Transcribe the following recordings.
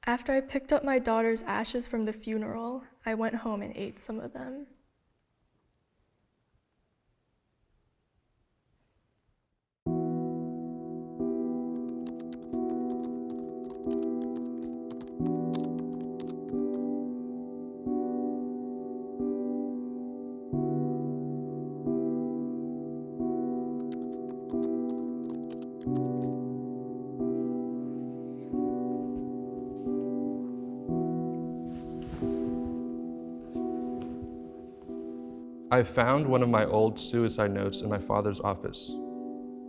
After I picked up my daughter's ashes from the funeral, I went home and ate some of them. I found one of my old suicide notes in my father's office.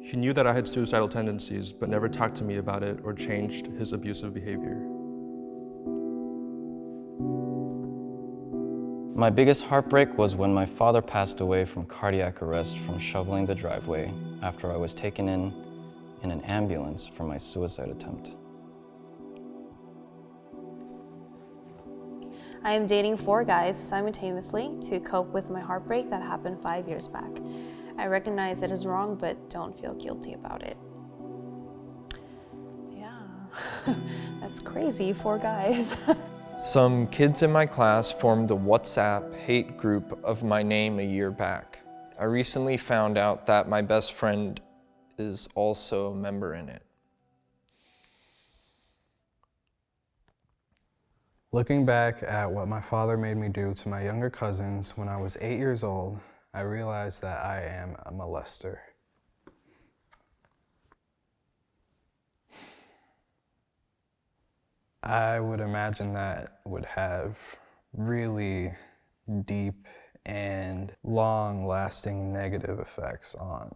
He knew that I had suicidal tendencies, but never talked to me about it or changed his abusive behavior. My biggest heartbreak was when my father passed away from cardiac arrest from shoveling the driveway after I was taken in an ambulance for my suicide attempt. I am dating 4 guys simultaneously to cope with my heartbreak that happened 5 years back. I recognize it is wrong, but don't feel guilty about it. Yeah, that's crazy, 4 guys. Some kids in my class formed a WhatsApp hate group of my name a year back. I recently found out that my best friend is also a member in it. Looking back at what my father made me do to my younger cousins when I was 8 years old, I realized that I am a molester. I would imagine that would have really deep and long-lasting negative effects on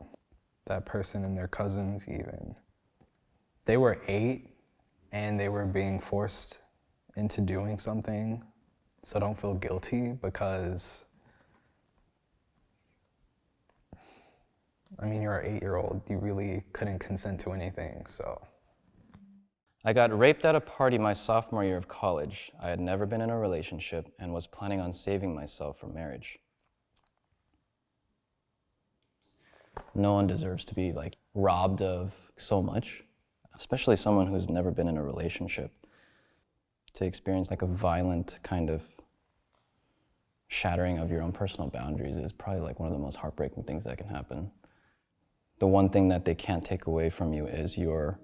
that person and their cousins even. They were 8 and they were being forced into doing something, so don't feel guilty because, I mean, you're an 8-year-old, you really couldn't consent to anything, so. I got raped at a party my sophomore year of college. I had never been in a relationship and was planning on saving myself from marriage. No one deserves to be robbed of so much, especially someone who's never been in a relationship. To experience a violent kind of shattering of your own personal boundaries is probably one of the most heartbreaking things that can happen. The one thing that they can't take away from you is your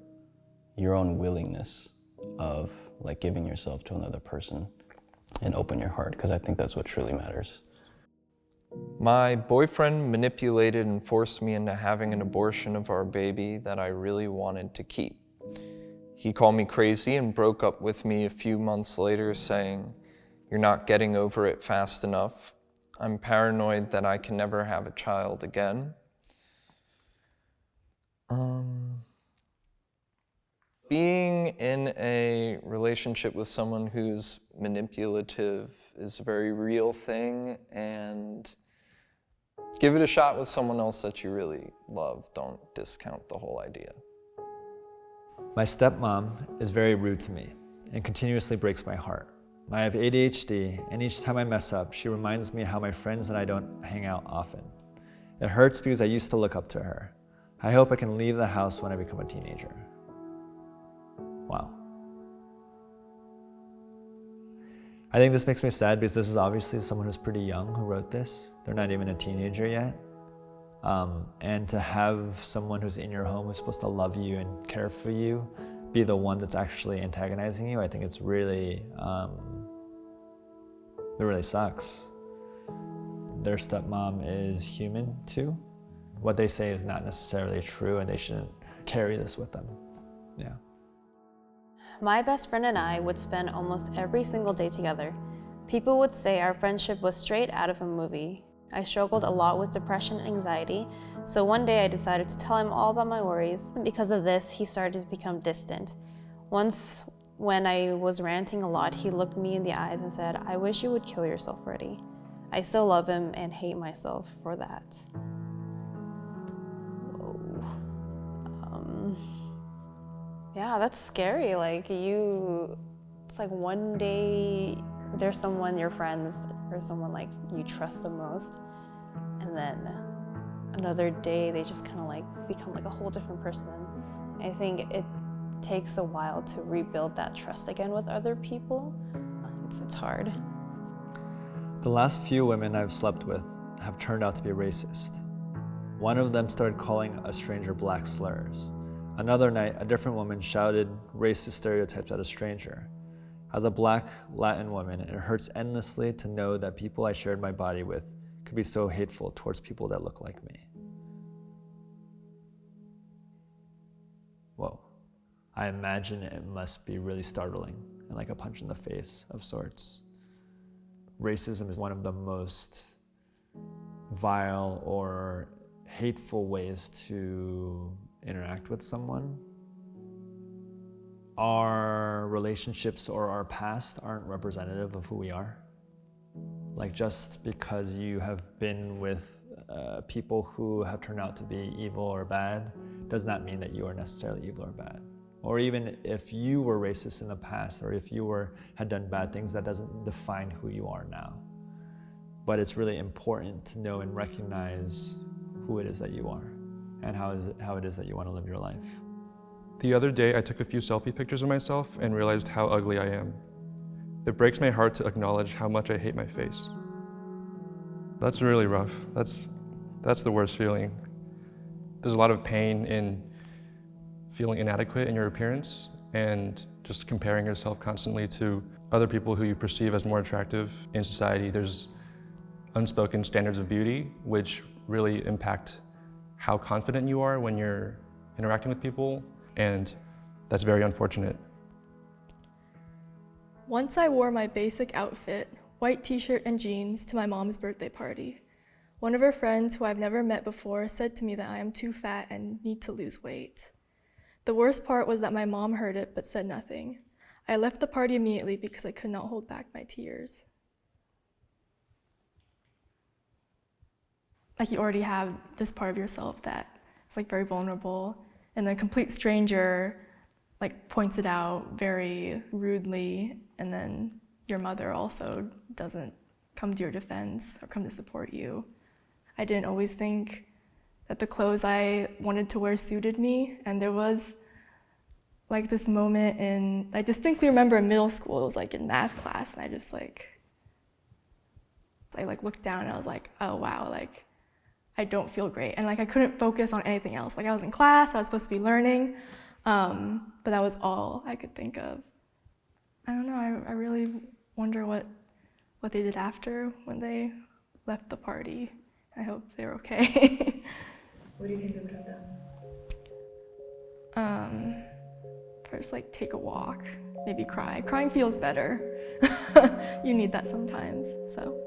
own willingness of giving yourself to another person and open your heart, because I think that's what truly matters. My boyfriend manipulated and forced me into having an abortion of our baby that I really wanted to keep. He called me crazy and broke up with me a few months later, saying, "You're not getting over it fast enough. I'm paranoid that I can never have a child again." Being in a relationship with someone who's manipulative is a very real thing, and give it a shot with someone else that you really love. Don't discount the whole idea. My stepmom is very rude to me and continuously breaks my heart. I have ADHD, and each time I mess up, she reminds me how my friends and I don't hang out often. It hurts because I used to look up to her. I hope I can leave the house when I become a teenager. Wow. I think this makes me sad because this is obviously someone who's pretty young who wrote this. They're not even a teenager yet. And to have someone who's in your home who's supposed to love you and care for you be the one that's actually antagonizing you, I think it's really, it really sucks. Their stepmom is human too. What they say is not necessarily true, and they shouldn't carry this with them. Yeah. My best friend and I would spend almost every single day together. People would say our friendship was straight out of a movie. I struggled a lot with depression and anxiety, so one day I decided to tell him all about my worries. Because of this, he started to become distant. Once, when I was ranting a lot, he looked me in the eyes and said, "I wish you would kill yourself already." I still love him and hate myself for that. Yeah, that's scary. It's like one day there's someone, your friends, or someone you trust the most, and then another day they just kind of become a whole different person. I think takes a while to rebuild that trust again with other people. It's hard. The last few women I've slept with have turned out to be racist. One of them started calling a stranger black slurs. Another night, a different woman shouted racist stereotypes at a stranger. As a black Latin woman, it hurts endlessly to know that people I shared my body with could be so hateful towards people that look like me. Whoa. I imagine it must be really startling and like a punch in the face of sorts. Racism is one of the most vile or hateful ways to interact with someone. Our relationships or our past aren't representative of who we are. Like, just because you have been with people who have turned out to be evil or bad does not mean that you are necessarily evil or bad. Or even if you were racist in the past, or if you had done bad things, that doesn't define who you are now. But it's really important to know and recognize who it is that you are and how it is that you want to live your life. The other day, I took a few selfie pictures of myself and realized how ugly I am. It breaks my heart to acknowledge how much I hate my face. That's really rough. That's the worst feeling. There's a lot of pain in feeling inadequate in your appearance and just comparing yourself constantly to other people who you perceive as more attractive in society. There's unspoken standards of beauty which really impact how confident you are when you're interacting with people, and that's very unfortunate. Once I wore my basic outfit, white t-shirt and jeans, to my mom's birthday party. One of her friends, who I've never met before, said to me that I am too fat and need to lose weight. The worst part was that my mom heard it but said nothing. I left the party immediately because I could not hold back my tears. Like, you already have this part of yourself that is like very vulnerable, and then a complete stranger like points it out very rudely, and then your mother also doesn't come to your defense or come to support you. I didn't always think that the clothes I wanted to wear suited me, and there was like this moment I distinctly remember in middle school, it was like in math class, and I just I looked down and I was like, oh wow, like I don't feel great. And like I couldn't focus on anything else. Like, I was in class, I was supposed to be learning, but that was all I could think of. I don't know, I really wonder what they did after when they left the party. I hope they're okay. What do you think they would have done? First, like, take a walk, maybe cry. Crying feels better. You need that sometimes, so.